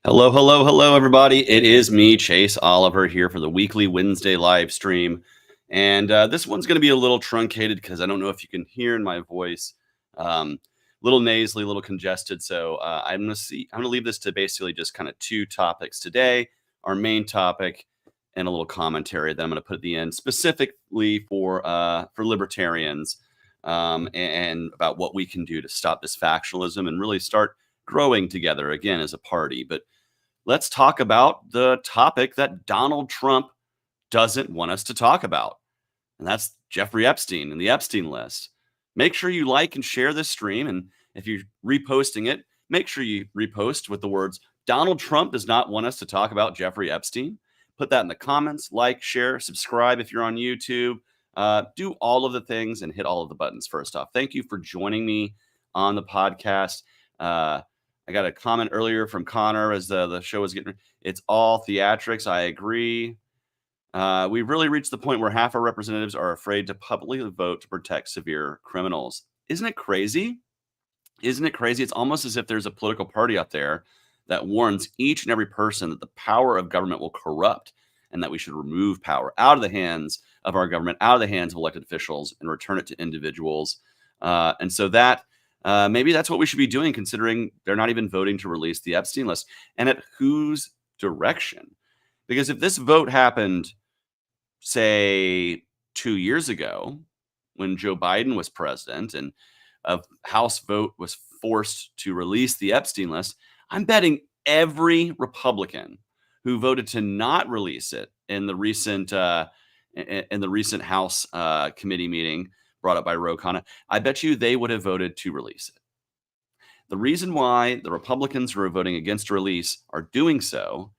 Hello, hello, hello, everybody. It is me, Chase Oliver, here for the weekly Wednesday live stream. And this one's going to be a little truncated because I don't know if you can hear in my voice. Little nasally, a little congested. So I'm going to leave this to basically just kind of two topics today. Our main topic and a little commentary that I'm going to put at the end, specifically for libertarians, and about what we can do to stop this factionalism and really start growing together again as a party. But let's talk about the topic that Donald Trump doesn't want us to talk about, and that's Jeffrey Epstein and the Epstein list. Make sure you like and share this stream, and if you're reposting it, make sure you repost with the words, Donald Trump does not want us to talk about Jeffrey Epstein. Put that in the comments, like, share, subscribe if you're on YouTube. Do all of the things and hit all of the buttons first off. Thank you for joining me on the podcast. I got a comment earlier from Connor as the show was getting. It's all theatrics. I agree. We've really reached the point where half our representatives are afraid to publicly vote to protect severe criminals. Isn't it crazy? Isn't it crazy? It's almost as if there's a political party out there that warns each and every person that the power of government will corrupt and that we should remove power out of the hands of our government, out of the hands of elected officials, and return it to individuals. And so that maybe that's what we should be doing, considering they're not even voting to release the Epstein list. And at whose direction? Because if this vote happened, say, 2 years ago, when Joe Biden was president and a House vote was forced to release the Epstein list, I'm betting every Republican who voted to not release it in the recent House committee meeting brought up by Ro Khanna, I bet you they would have voted to release it. The reason why the Republicans who are voting against release are doing so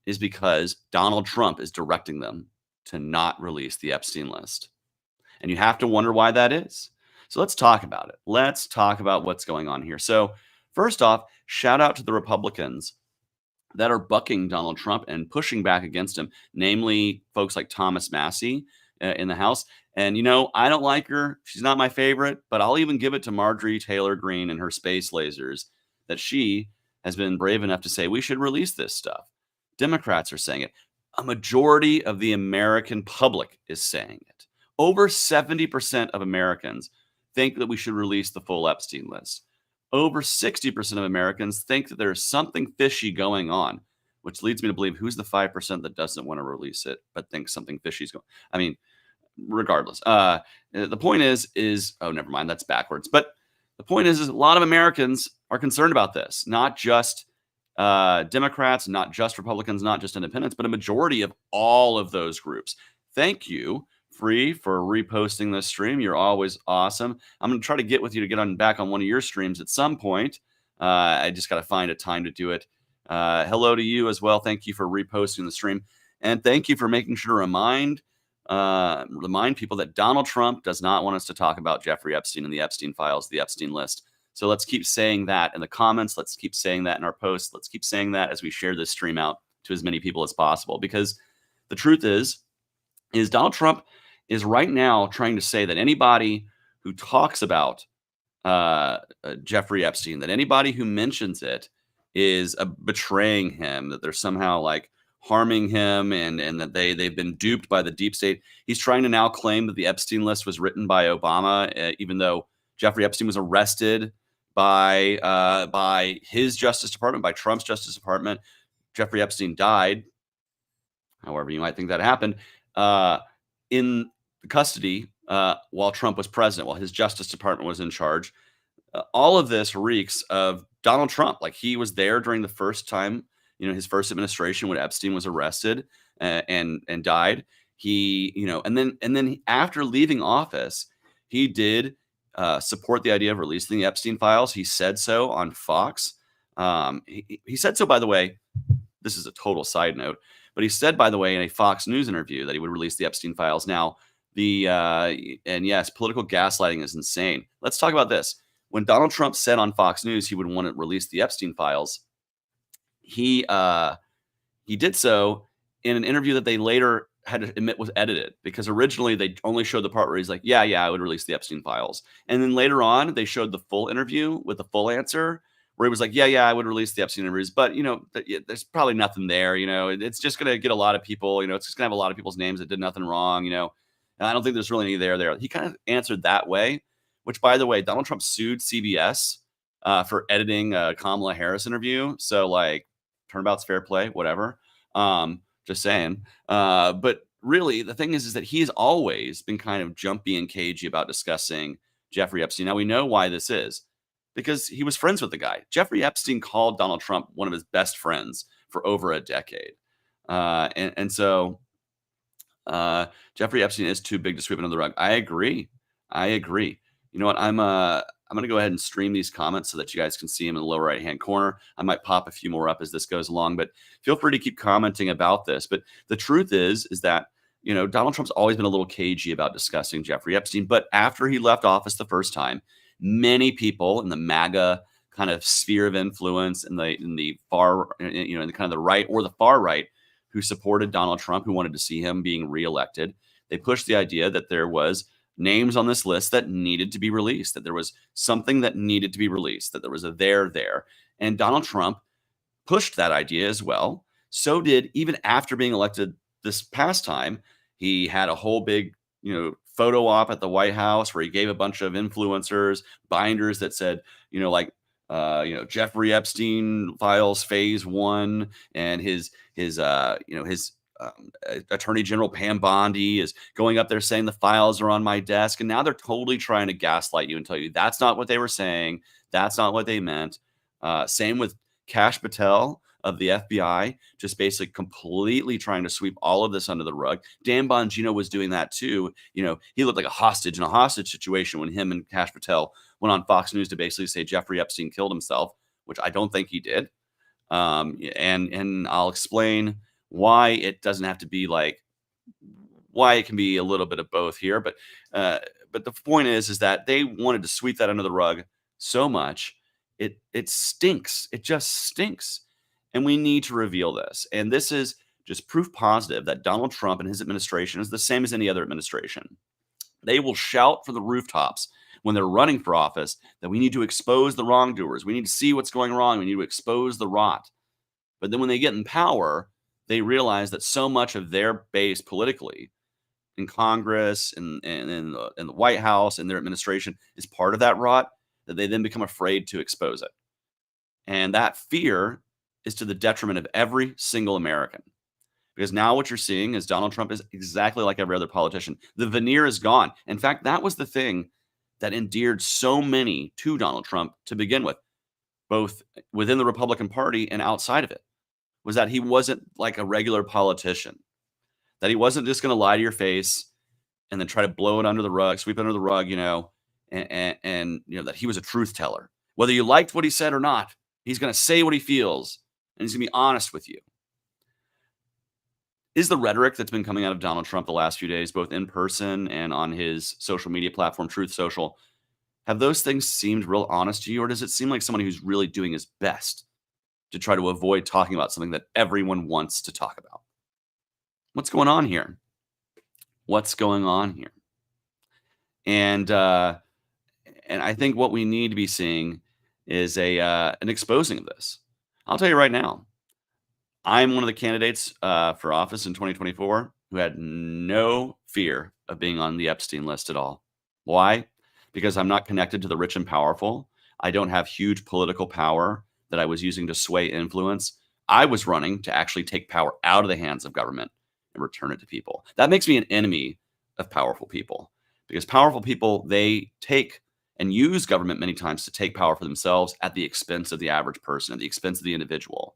is because Donald Trump is directing them to not release the Epstein list. And you have to wonder why that is. So let's talk about it. Let's talk about what's going on here. So first off, shout out to the Republicans that are bucking Donald Trump and pushing back against him, namely folks like Thomas Massie in the House. And, I don't like her. She's not my favorite, but I'll even give it to Marjorie Taylor Greene and her space lasers that she has been brave enough to say we should release this stuff. Democrats are saying it. A majority of the American public is saying it. Over 70% of Americans think that we should release the full Epstein list. Over 60% of Americans think that there's something fishy going on, which leads me to believe who's the 5% that doesn't want to release it but thinks something fishy is going. I mean, regardless, the point is oh, never mind, that's backwards. But the point is a lot of Americans are concerned about this, not just Democrats, not just Republicans, not just independents, but a majority of all of those groups. Thank you, Free, for reposting this stream. You're always awesome. I'm going to try to get with you to get back on one of your streams at some point. I just got to find a time to do it. Hello to you as well. Thank you for reposting the stream. And thank you for making sure to remind people that Donald Trump does not want us to talk about Jeffrey Epstein and the Epstein Files, the Epstein list. So let's keep saying that in the comments. Let's keep saying that in our posts. Let's keep saying that as we share this stream out to as many people as possible. Because the truth is Donald Trump is right now trying to say that anybody who talks about Jeffrey Epstein, that anybody who mentions it is betraying him, that they're somehow like harming him and that they've been duped by the deep state. He's trying to now claim that the Epstein list was written by Obama, even though Jeffrey Epstein was arrested by his Justice Department, by Trump's Justice Department. Jeffrey Epstein died, however you might think that happened, in custody while Trump was president, while his Justice Department was in charge. All of this reeks of Donald Trump. Like he was there during the first time, his first administration when Epstein was arrested and died. He, and then after leaving office, he did support the idea of releasing the Epstein files. He said so on Fox. He said so, by the way, this is a total side note, but he said, by the way, in a Fox News interview that he would release the Epstein files. Now, and yes, political gaslighting is insane. Let's talk about this. When Donald Trump said on Fox News he would want to release the Epstein files, he did so in an interview that they later had to admit was edited, because originally they only showed the part where he's like, yeah, I would release the Epstein files. And then later on, they showed the full interview with the full answer where he was like, yeah, I would release the Epstein interviews, but there's probably nothing there. It's just gonna get a lot of people. It's just gonna have a lot of people's names that did nothing wrong. And I don't think there's really any there. He kind of answered that way, which, by the way, Donald Trump sued CBS for editing a Kamala Harris interview. So, like, turnabout's fair play, whatever. Just saying. But really, the thing is that he's always been kind of jumpy and cagey about discussing Jeffrey Epstein. Now, we know why this is, because he was friends with the guy. Jeffrey Epstein called Donald Trump one of his best friends for over a decade. And so Jeffrey Epstein is too big to sweep under the rug. I agree. You know what? I'm gonna go ahead and stream these comments so that you guys can see them in the lower right hand corner. I might pop a few more up as this goes along, but feel free to keep commenting about this. But the truth is that Donald Trump's always been a little cagey about discussing Jeffrey Epstein. But after he left office the first time, many people in the MAGA kind of sphere of influence, in the far, in the kind of the right or the far right, who supported Donald Trump, who wanted to see him being reelected, they pushed the idea that there was names on this list that needed to be released, that there was something that needed to be released, that there was a there. And Donald Trump pushed that idea as well. So did, even after being elected this past time, he had a whole big, photo op at the White House where he gave a bunch of influencers binders that said, Jeffrey Epstein Files Phase 1, and his Attorney General Pam Bondi is going up there saying the files are on my desk. And now they're totally trying to gaslight you and tell you that's not what they were saying. That's not what they meant. Same with Kash Patel of the FBI, just basically completely trying to sweep all of this under the rug. Dan Bongino was doing that too. He looked like a hostage in a hostage situation when him and Kash Patel went on Fox News to basically say Jeffrey Epstein killed himself, which I don't think he did. And I'll explain why it doesn't have to be why it can be a little bit of both here. But the point is that they wanted to sweep that under the rug so much. It stinks. It just stinks. And we need to reveal this. And this is just proof positive that Donald Trump and his administration is the same as any other administration. They will shout from the rooftops when they're running for office that we need to expose the wrongdoers. We need to see what's going wrong. We need to expose the rot. But then when they get in power, they realize that so much of their base politically in Congress and in the White House and their administration is part of that rot, that they then become afraid to expose it. And that fear is to the detriment of every single American. Because now what you're seeing is Donald Trump is exactly like every other politician. The veneer is gone. In fact, that was the thing that endeared so many to Donald Trump to begin with, both within the Republican Party and outside of it, was that he wasn't like a regular politician, that he wasn't just going to lie to your face and then try to blow it under the rug, sweep it under the rug, and that he was a truth teller. Whether you liked what he said or not, he's going to say what he feels, and he's going to be honest with you. Is the rhetoric that's been coming out of Donald Trump the last few days, both in person and on his social media platform, Truth Social, have those things seemed real honest to you, or does it seem like somebody who's really doing his best to try to avoid talking about something that everyone wants to talk about? What's going on here? And I think what we need to be seeing is an exposing of this. I'll tell you right now, I'm one of the candidates for office in 2024 who had no fear of being on the Epstein list at all. Why? Because I'm not connected to the rich and powerful. I don't have huge political power that I was using to sway influence. I was running to actually take power out of the hands of government and return it to people. That makes me an enemy of powerful people, because powerful people, they take and use government many times to take power for themselves at the expense of the average person, at the expense of the individual.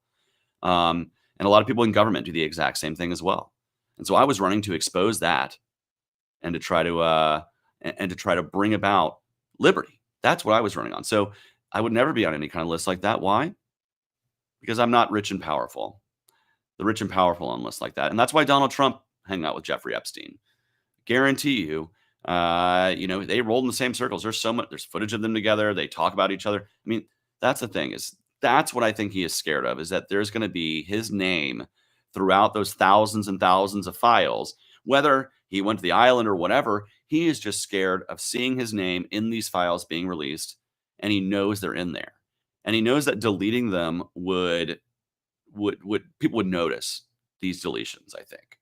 And a lot of people in government do the exact same thing as well. And so I was running to expose that and to try to bring about liberty. That's what I was running on. So I would never be on any kind of list like that. Why? Because I'm not rich and powerful. The rich and powerful on lists like that. And that's why Donald Trump hung out with Jeffrey Epstein. Guarantee you, they rolled in the same circles. There's footage of them together. They talk about each other. I mean, that's the thing, that's what I think he is scared of, is that there's going to be his name throughout those thousands and thousands of files, whether he went to the island or whatever. He is just scared of seeing his name in these files being released, and he knows they're in there. and he knows that deleting them would people would notice these deletions, I think.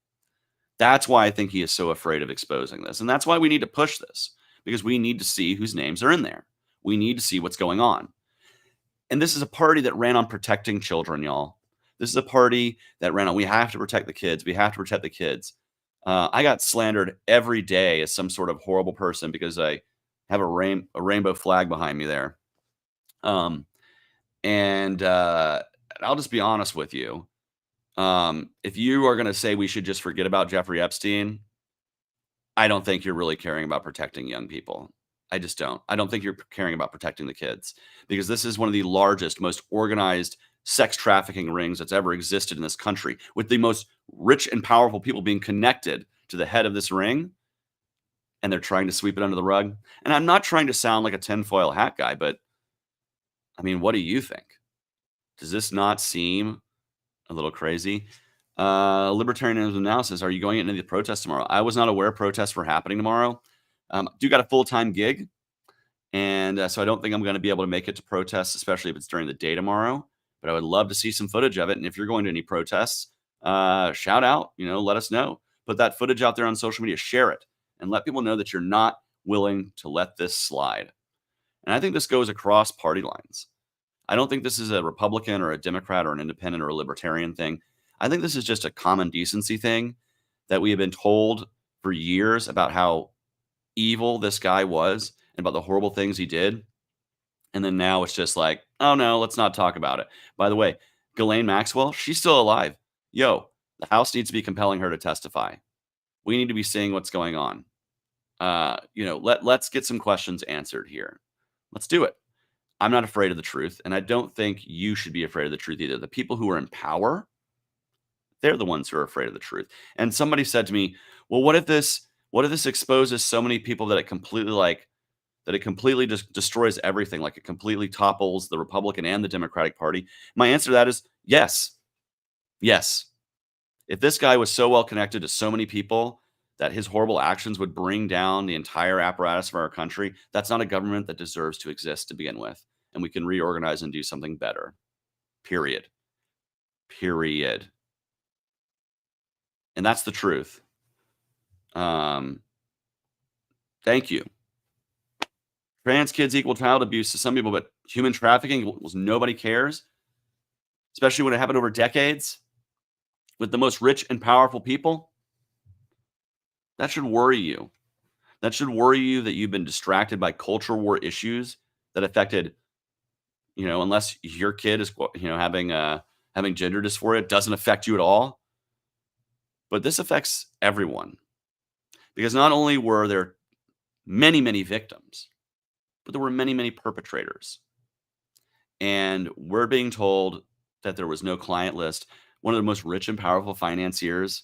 That's why I think he is so afraid of exposing this, and that's why we need to push this, because we need to see whose names are in there. We need to see what's going on. And this is a party that ran on protecting children, y'all. This is a party that ran on, we have to protect the kids. We have to protect the kids. I got slandered every day as some sort of horrible person because I have a rainbow flag behind me there. And I'll just be honest with you. If you are going to say we should just forget about Jeffrey Epstein, I don't think you're really caring about protecting young people. I just don't. I don't think you're caring about protecting the kids, because this is one of the largest, most organized sex trafficking rings that's ever existed in this country, with the most rich and powerful people being connected to the head of this ring. And they're trying to sweep it under the rug. And I'm not trying to sound like a tinfoil hat guy, but I mean, what do you think? Does this not seem a little crazy? Libertarianism now says, are you going into the protest tomorrow? I was not aware protests were happening tomorrow. Do got a full-time gig, and so I don't think I'm going to be able to make it to protests, especially if it's during the day tomorrow. But I would love to see some footage of it. And if you're going to any protests, shout out, let us know. Put that footage out there on social media, share it, and let people know that you're not willing to let this slide. And I think this goes across party lines. I don't think this is a Republican or a Democrat or an independent or a libertarian thing. I think this is just a common decency thing that we have been told for years about how evil this guy was and about the horrible things he did. And then now it's just like, oh no, let's not talk about it. By the way, Ghislaine Maxwell, she's still alive. Yo, the House needs to be compelling her to testify. We need to be seeing what's going on. Let's get some questions answered here. Let's do it. I'm not afraid of the truth, and I don't think you should be afraid of the truth either. The people who are in power, they're the ones who are afraid of the truth. And somebody said to me, well, what if this exposes so many people that it completely just destroys everything, like it completely topples the Republican and the Democratic Party? My answer to that is yes. Yes. If this guy was so well connected to so many people that his horrible actions would bring down the entire apparatus of our country, that's not a government that deserves to exist to begin with. And we can reorganize and do something better. Period. Period. And that's the truth. Thank you. Trans kids equal child abuse to some people, but human trafficking was nobody cares, especially when it happened over decades with the most rich and powerful people. That should worry you. That should worry you that you've been distracted by culture war issues that affected, unless your kid is, having gender dysphoria, it doesn't affect you at all. But this affects everyone, because not only were there many, many victims, but there were many, many perpetrators. And we're being told that there was no client list. One of the most rich and powerful financiers,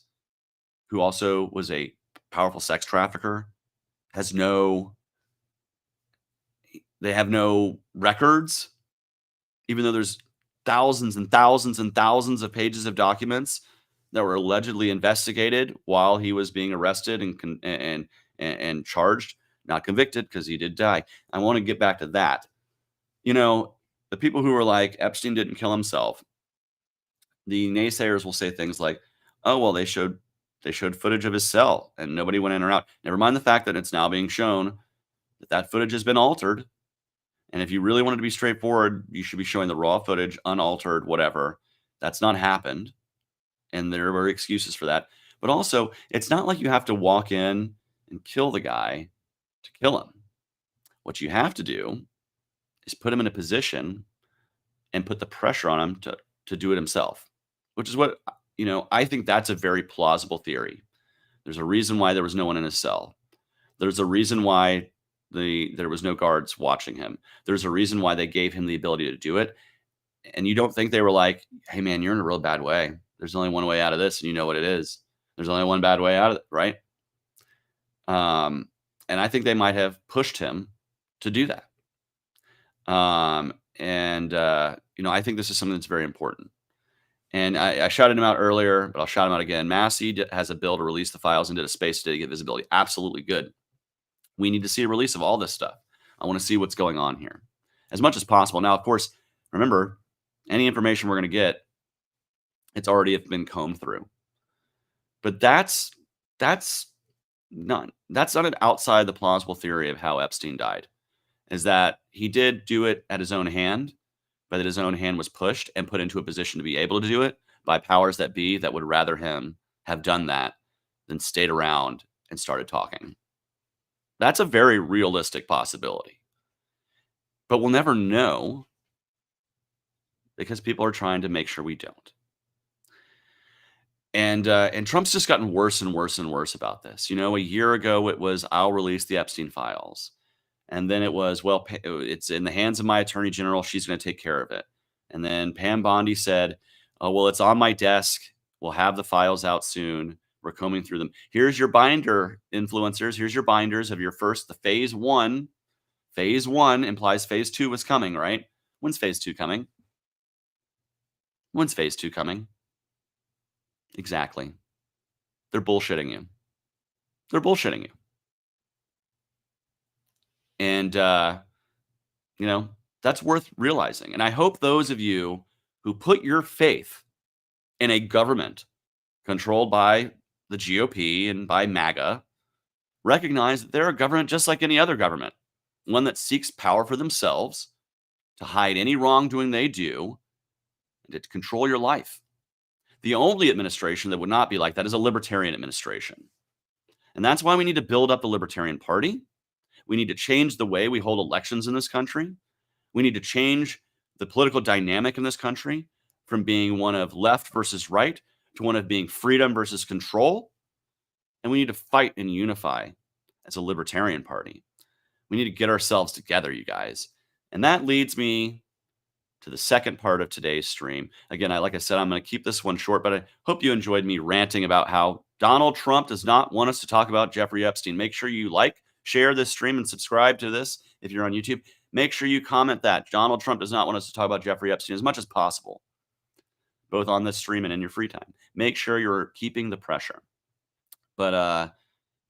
who also was a powerful sex trafficker, they have no records, even though there's thousands and thousands and thousands of pages of documents that were allegedly investigated while he was being arrested and charged, not convicted, because he did die. I want to get back to that. The people who are like, Epstein didn't kill himself, the naysayers will say things like, oh, well, they showed footage of his cell and nobody went in or out. Never mind the fact that it's now being shown that footage has been altered. And if you really wanted to be straightforward, you should be showing the raw footage, unaltered, whatever. That's not happened. And there were excuses for that. But also, it's not like you have to walk in and kill the guy to kill him. What you have to do is put him in a position and put the pressure on him to do it himself, which is what, I think that's a very plausible theory. There's a reason why there was no one in his cell. There's a reason why there was no guards watching him. There's a reason why they gave him the ability to do it. And you don't think they were like, hey, man, you're in a real bad way. There's only one way out of this, and you know what it is. There's only one bad way out of it, right? And I think they might have pushed him to do that. I think this is something that's very important. And I shouted him out earlier, but I'll shout him out again. Massey has a bill to release the files into the space today to get visibility. Absolutely good. We need to see a release of all this stuff. I want to see what's going on here as much as possible. Now, of course, Remember, any information we're going to get, it's already been combed through. But that's that's not an outside the plausible theory of how Epstein died. Is that he did do it at his own hand, but that his own hand was pushed and put into a position to be able to do it by powers that be that would rather him have done that than stayed around and started talking. That's a very realistic possibility. But we'll never know because people are trying to make sure we don't. And Trump's just gotten worse and worse and worse about this. You know, a year ago it was, I'll release the Epstein files. And then it was, well, it's in the hands of my attorney general. She's going to take care of it. And then Pam Bondi said, oh, well, it's on my desk. We'll have the files out soon. We're combing through them. Here's your binder, influencers. Here's your binders of your the phase one. Phase one implies phase two was coming, right? When's phase two coming? When's phase two coming? Exactly. They're bullshitting you. They're bullshitting you. And, you know, that's worth realizing. And I hope those of you who put your faith in a government controlled by the GOP and by MAGA recognize that they're a government just like any other government, one that seeks power for themselves, to hide any wrongdoing they do, and to control your life. The only administration that would not be like that is a libertarian administration. And that's why we need to build up the Libertarian Party. We need to change the way we hold elections in this country. We need to change the political dynamic in this country from being one of left versus right to one of being freedom versus control. And we need to fight and unify as a Libertarian Party. We need to get ourselves together, you guys. And that leads me to the second part of today's stream. Again, like I said, I'm going to keep this one short, but I hope you enjoyed me ranting about how Donald Trump does not want us to talk about Jeffrey Epstein. Make sure you share this stream, and subscribe to this if you're on YouTube. Make sure you comment that Donald Trump does not want us to talk about Jeffrey Epstein as much as possible, both on this stream and in your free time. Make sure you're keeping the pressure. But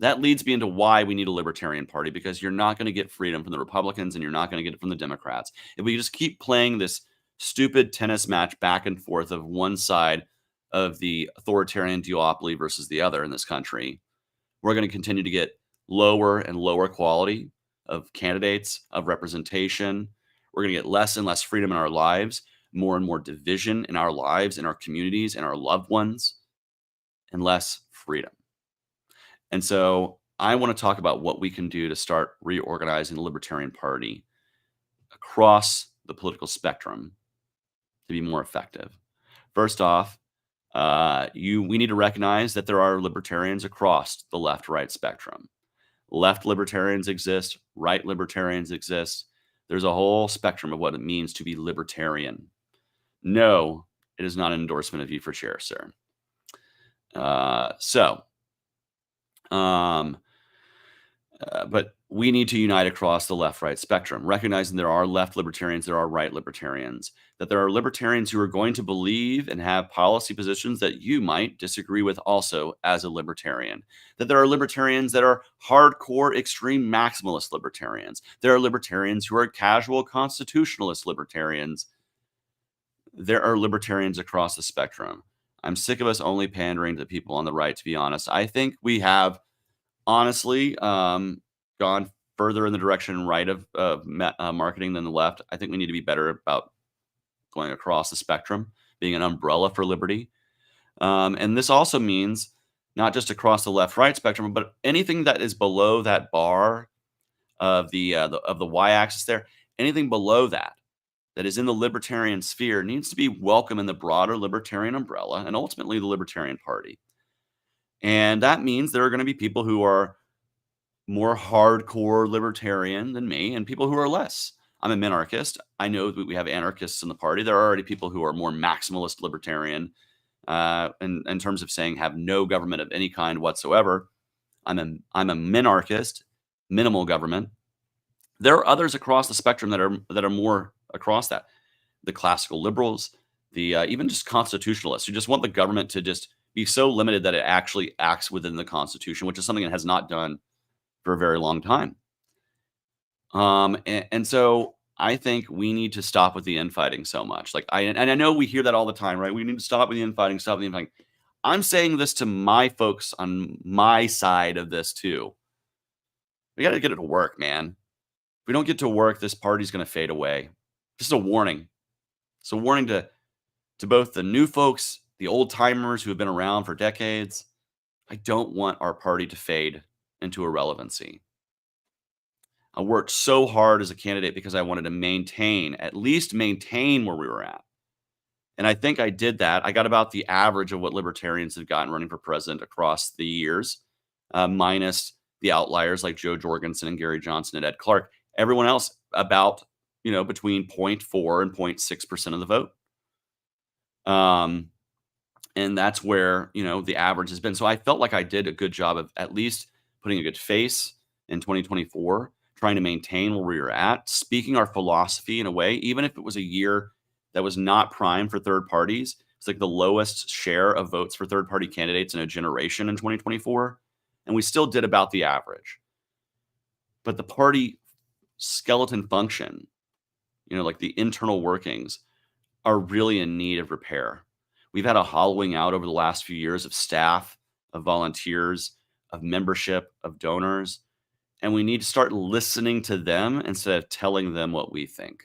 that leads me into why we need a Libertarian Party, because you're not going to get freedom from the Republicans and you're not going to get it from the Democrats. If we just keep playing this stupid tennis match back and forth of one side of the authoritarian duopoly versus the other in this country, we're going to continue to get lower and lower quality of candidates, of representation. We're going to get less and less freedom in our lives, more and more division in our lives, in our communities, and our loved ones, and less freedom. And so I want to talk about what we can do to start reorganizing the Libertarian Party across the political spectrum to be more effective. First off, we need to recognize that there are libertarians across the left-right spectrum. Left libertarians exist, right libertarians exist. There's a whole spectrum of what it means to be libertarian. No, it is not an endorsement of you for chair, sir. But we need to unite across the left-right spectrum, recognizing there are left libertarians, there are right libertarians, that there are libertarians who are going to believe and have policy positions that you might disagree with also as a libertarian, that there are libertarians that are hardcore, extreme maximalist libertarians. There are libertarians who are casual constitutionalist libertarians. There are libertarians across the spectrum. I'm sick of us only pandering to people on the right, to be honest. I think we have honestly gone further in the direction right of marketing than the left. I think we need to be better about going across the spectrum, being an umbrella for liberty. And this also means not just across the left-right spectrum, but anything that is below that bar of the y-axis there, anything below that is in the libertarian sphere needs to be welcome in the broader libertarian umbrella and ultimately the Libertarian Party. And that means there are going to be people who are more hardcore libertarian than me and people who are less. I'm a minarchist. I know that we have anarchists in the party. There are already people who are more maximalist libertarian in terms of saying have no government of any kind whatsoever. I'm a minarchist, minimal government. There are others across the spectrum that are more across that. The classical liberals, the even just constitutionalists who just want the government to just be so limited that it actually acts within the Constitution, which is something it has not done for a very long time. And so I think we need to stop with the infighting so much. And I know we hear that all the time, right? We need to stop with the infighting, stop with the infighting. I'm saying this to my folks on my side of this too. We got to get it to work, man. If we don't get to work, this party's going to fade away. Just a warning. It's a warning to both the new folks, the old timers who have been around for decades. I don't want our party to fade into irrelevancy. I worked so hard as a candidate because I wanted to at least maintain where we were at. And I think I did that. I got about the average of what libertarians have gotten running for president across the years, minus the outliers like Joe Jorgensen and Gary Johnson and Ed Clark. Everyone else about, between 0.4 and 0.6% of the vote. And that's where, the average has been. So I felt like I did a good job of at least putting a good face in 2024, trying to maintain where we were at, speaking our philosophy in a way, even if it was a year that was not prime for third parties. It's like the lowest share of votes for third party candidates in a generation in 2024. And we still did about the average. But the party skeleton function, like the internal workings, are really in need of repair. We've had a hollowing out over the last few years of staff, of volunteers, of membership, of donors. And we need to start listening to them instead of telling them what we think.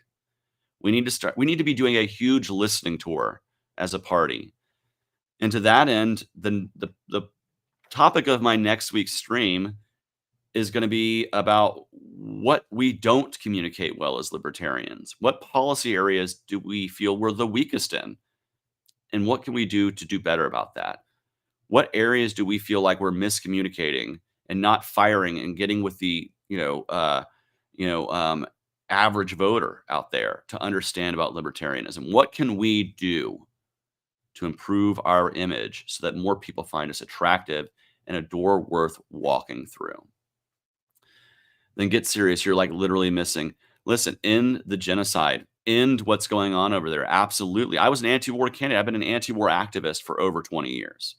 We need to be doing a huge listening tour as a party. And to that end, the topic of my next week's stream is going to be about what we don't communicate well as libertarians. What policy areas do we feel we're the weakest in? And what can we do to do better about that? What areas do we feel like we're miscommunicating and not firing and getting with the average voter out there to understand about libertarianism? What can we do to improve our image so that more people find us attractive and a door worth walking through? Then get serious. You're like literally missing. Listen, end the genocide. End what's going on over there. Absolutely. I was an anti-war candidate. I've been an anti-war activist for over 20 years.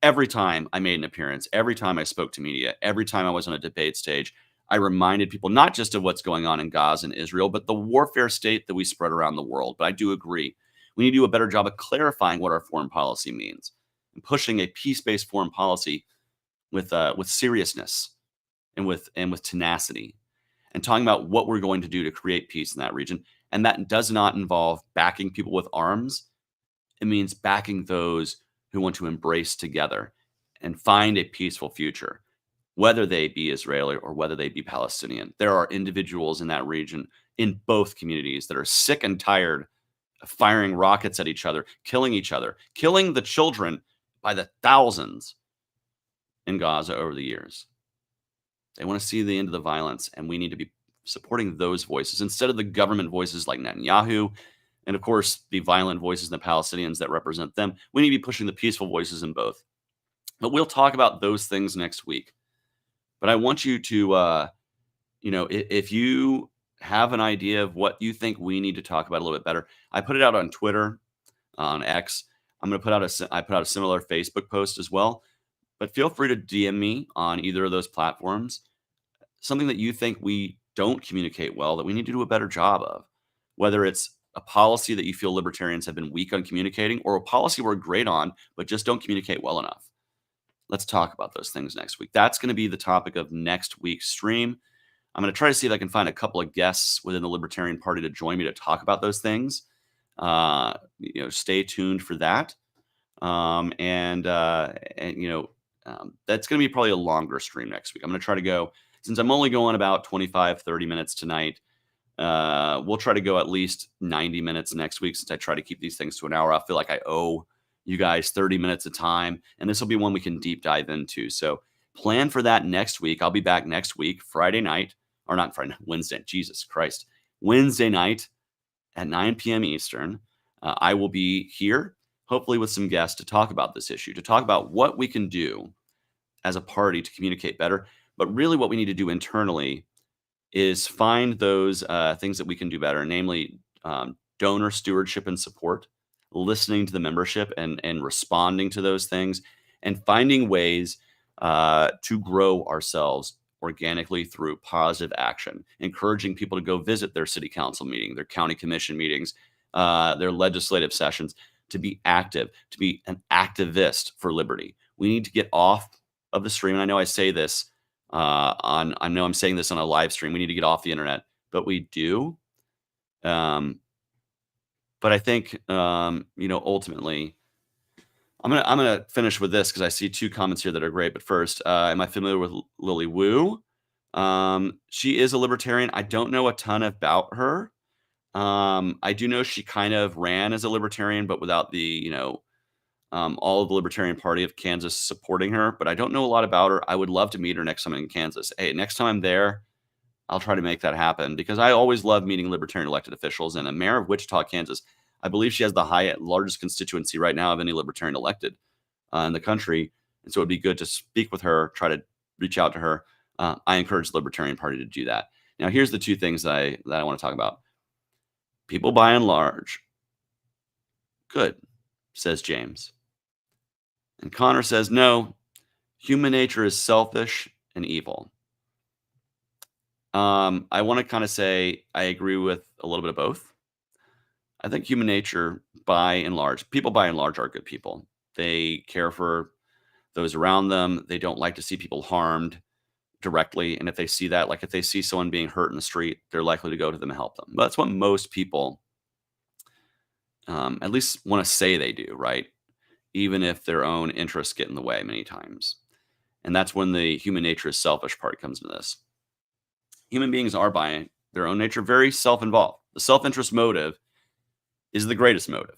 Every time I made an appearance, every time I spoke to media, every time I was on a debate stage, I reminded people not just of what's going on in Gaza and Israel, but the warfare state that we spread around the world. But I do agree. We need to do a better job of clarifying what our foreign policy means and pushing a peace-based foreign policy with seriousness and with tenacity, and talking about what we're going to do to create peace in that region. And that does not involve backing people with arms. It means backing those who want to embrace together and find a peaceful future, whether they be Israeli or whether they be Palestinian. There are individuals in that region, in both communities, that are sick and tired of firing rockets at each other, killing the children by the thousands in Gaza over the years. They want to see the end of the violence, and we need to be supporting those voices instead of the government voices like Netanyahu, and of course the violent voices and the Palestinians that represent them. We need to be pushing the peaceful voices in both. But we'll talk about those things next week. But I want you to, if you have an idea of what you think we need to talk about a little bit better, I put it out on Twitter, on X. I'm going to I put out a similar Facebook post as well. But feel free to DM me on either of those platforms, something that you think we don't communicate well, that we need to do a better job of, whether it's a policy that you feel libertarians have been weak on communicating, or a policy we're great on, but just don't communicate well enough. Let's talk about those things next week. That's going to be the topic of next week's stream. I'm going to try to see if I can find a couple of guests within the Libertarian Party to join me to talk about those things. Stay tuned for that. That's going to be probably a longer stream next week. I'm going to try to go, since I'm only going about 25, 30 minutes tonight, we'll try to go at least 90 minutes next week, since I try to keep these things to an hour. I feel like I owe you guys 30 minutes of time, and this will be one we can deep dive into. So plan for that next week. I'll be back next week, Friday night, or not Friday, Wednesday, Jesus Christ, Wednesday night at 9 p.m. Eastern. I will be here, hopefully with some guests, to talk about this issue, to talk about what we can do as a party to communicate better. But really what we need to do internally is find those things that we can do better, namely donor stewardship and support, listening to the membership and responding to those things, and finding ways to grow ourselves organically through positive action, encouraging people to go visit their city council meeting, their county commission meetings, their legislative sessions, to be active, to be an activist for liberty. We need to get off of the stream. And I know I say this I know I'm saying this on a live stream. We need to get off the internet, but we do. But I think, ultimately, I'm gonna finish with this because I see two comments here that are great. But first, am I familiar with Lily Wu? She is a libertarian. I don't know a ton about her. I do know she kind of ran as a libertarian, but without the, all of the Libertarian Party of Kansas supporting her. But I don't know a lot about her. I would love to meet her next time I'm in Kansas. Hey, next time I'm there, I'll try to make that happen because I always love meeting libertarian elected officials. And a mayor of Wichita, Kansas, I believe she has the largest constituency right now of any libertarian elected in the country. And so it'd be good to speak with her, try to reach out to her. I encourage the Libertarian Party to do that. Now, here's the two things that I want to talk about. People, by and large, good, says James. And Connor says, no, human nature is selfish and evil. I want to kind of say I agree with a little bit of both. I think human nature, by and large, people by and large are good people. They care for those around them. They don't like to see people harmed directly. And if they see that, like if they see someone being hurt in the street, they're likely to go to them and help them. That's what most people at least want to say they do, right? Even if their own interests get in the way many times. And that's when the human nature is selfish part comes into this. Human beings are, by their own nature, very self-involved. The self-interest motive is the greatest motive.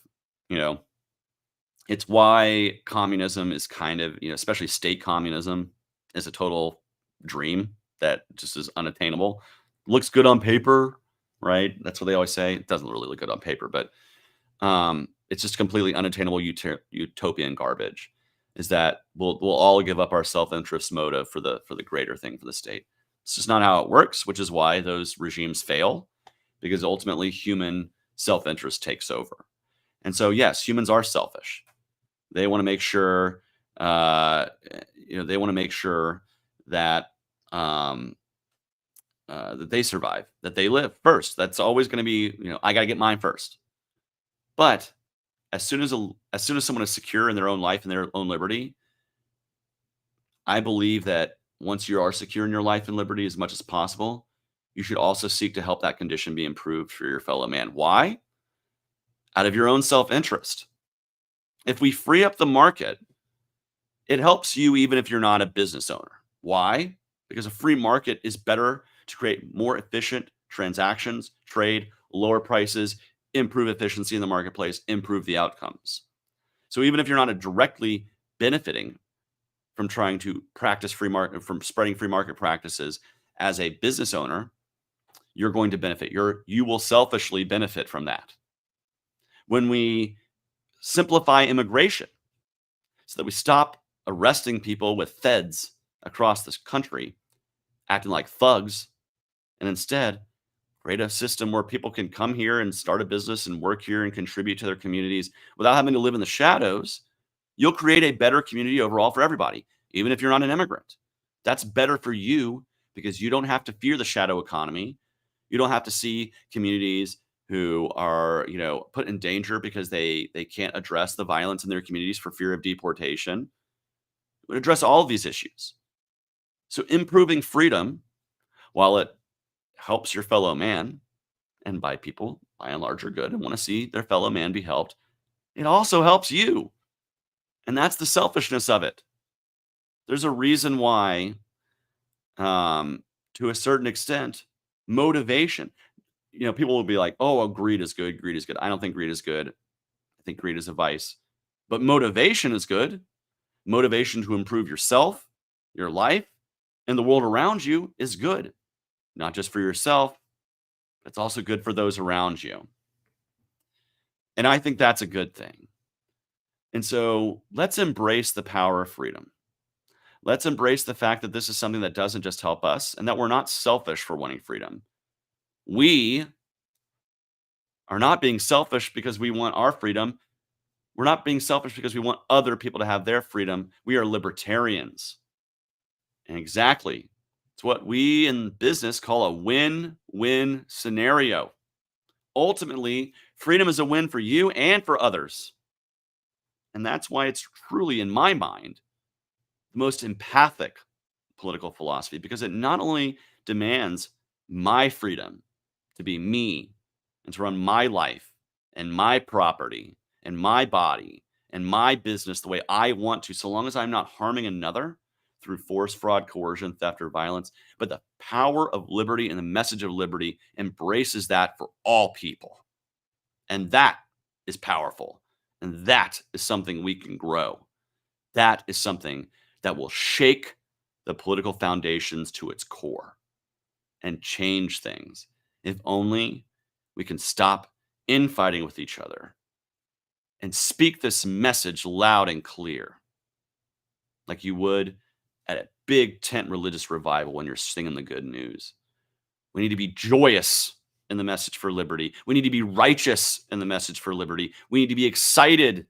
It's why communism is kind of, especially state communism, is a total dream that just is unattainable. Looks good on paper, right? That's what they always say. It doesn't really look good on paper, but it's just completely unattainable utopian garbage. Is that we'll all give up our self-interest motive for the greater thing for the state. It's just not how it works, which is why those regimes fail, because ultimately human self-interest takes over. And so, yes, humans are selfish. They want to make sure, that that they survive, that they live first. That's always going to be, I got to get mine first. But as soon as someone is secure in their own life and their own liberty, I believe that once you are secure in your life and liberty as much as possible, you should also seek to help that condition be improved for your fellow man. Why? Out of your own self-interest. If we free up the market, it helps you even if you're not a business owner. Why? Because a free market is better to create more efficient transactions, trade, lower prices, improve efficiency in the marketplace, improve the outcomes. So even if you're not directly benefiting from trying to practice free market, from spreading free market practices as a business owner, you're going to benefit. You will selfishly benefit from that. When we simplify immigration so that we stop arresting people with feds across this country acting like thugs, and instead create a system where people can come here and start a business and work here and contribute to their communities without having to live in the shadows, you'll create a better community overall for everybody, even if you're not an immigrant. That's better for you because you don't have to fear the shadow economy. You don't have to see communities who are, put in danger because they can't address the violence in their communities for fear of deportation. It would address all of these issues. So improving freedom, while it helps your fellow man, and by people, by and large, are good and want to see their fellow man be helped, it also helps you. And that's the selfishness of it. There's a reason why, to a certain extent, motivation, people will be like, oh, greed is good. Greed is good. I don't think greed is good. I think greed is a vice. But motivation is good. Motivation to improve yourself, your life, and the world around you is good. Not just for yourself, but it's also good for those around you. And I think that's a good thing. And so let's embrace the power of freedom. Let's embrace the fact that this is something that doesn't just help us and that we're not selfish for wanting freedom. We are not being selfish because we want our freedom. We're not being selfish because we want other people to have their freedom. We are libertarians. And exactly, It's what we in business call a win-win scenario. Ultimately, freedom is a win for you and for others. And that's why it's truly, in my mind, the most empathic political philosophy, because it not only demands my freedom to be me and to run my life and my property and my body and my business the way I want to, so long as I'm not harming another through force, fraud, coercion, theft, or violence. But the power of liberty and the message of liberty embraces that for all people. And that is powerful. And that is something we can grow. That is something that will shake the political foundations to its core and change things. If only we can stop infighting with each other and speak this message loud and clear, like you would at a big tent religious revival when you're singing the good news. We need to be joyous in the message for liberty. We need to be righteous in the message for liberty. We need to be excited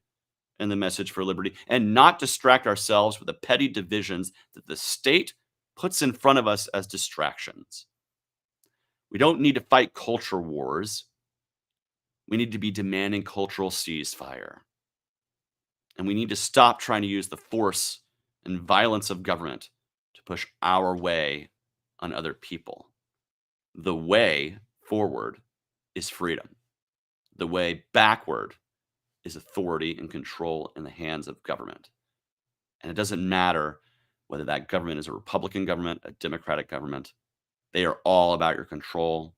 in the message for liberty and not distract ourselves with the petty divisions that the state puts in front of us as distractions. We don't need to fight culture wars. We need to be demanding cultural ceasefire. And we need to stop trying to use the force and violence of government to push our way on other people. The way forward is freedom. The way backward is authority and control in the hands of government. And it doesn't matter whether that government is a Republican government, a Democratic government. They are all about your control.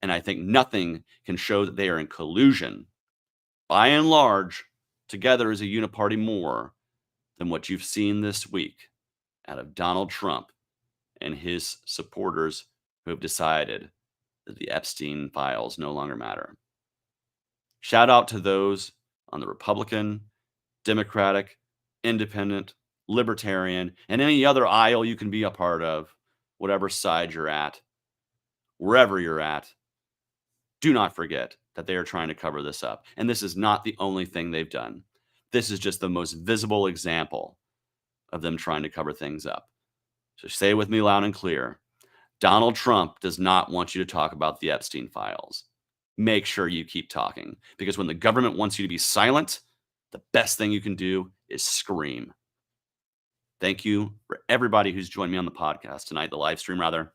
And I think nothing can show that they are in collusion, by and large, together as a uniparty more than what you've seen this week out of Donald Trump and his supporters who have decided that the Epstein Files no longer matter. Shout out to those on the Republican, Democratic, Independent, Libertarian, and any other aisle you can be a part of, whatever side you're at, wherever you're at. Do not forget that they are trying to cover this up. And this is not the only thing they've done. This is just the most visible example of them trying to cover things up. So say with me loud and clear. Donald Trump does not want you to talk about the Epstein Files. Make sure you keep talking, because when the government wants you to be silent, the best thing you can do is scream. Thank you for everybody who's joined me on the podcast tonight, the live stream rather.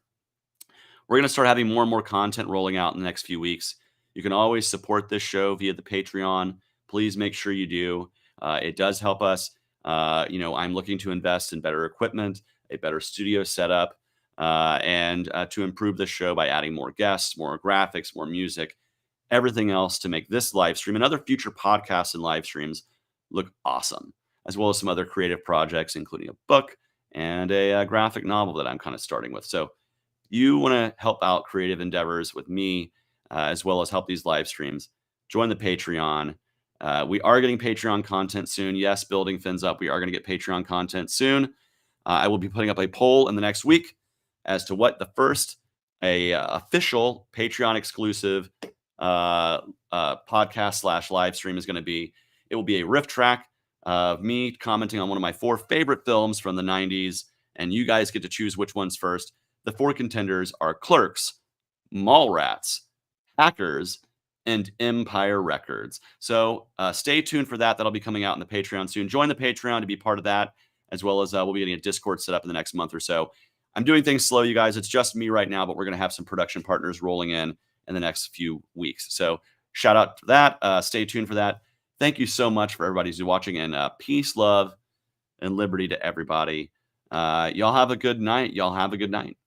We're going to start having more and more content rolling out in the next few weeks. You can always support this show via the Patreon. Please make sure you do. It does help us. I'm looking to invest in better equipment, a better studio setup, and to improve the show by adding more guests, more graphics, more music, everything else to make this live stream and other future podcasts and live streams look awesome, as well as some other creative projects, including a book and a graphic novel that I'm kind of starting with. So you want to help out creative endeavors with me, as well as help these live streams, join the Patreon. We are getting Patreon content soon. Yes, building fins up. We are going to get Patreon content soon. I will be putting up a poll in the next week as to what the first official Patreon exclusive podcast / live stream is going to be. It will be a riff track of me commenting on one of my 4 favorite films from the 90s, and you guys get to choose which one's first. The 4 contenders are Clerks, Mallrats, Hackers, and Empire Records. So stay tuned for that. That'll be coming out in the Patreon soon. Join the Patreon to be part of that, as well as we'll be getting a Discord set up in the next month or so. I'm doing things slow, you guys. It's just me right now, but we're going to have some production partners rolling in the next few weeks. So shout out to that. Stay tuned for that. Thank you so much for everybody who's watching, and peace, love, and liberty to everybody. Y'all have a good night. Y'all have a good night.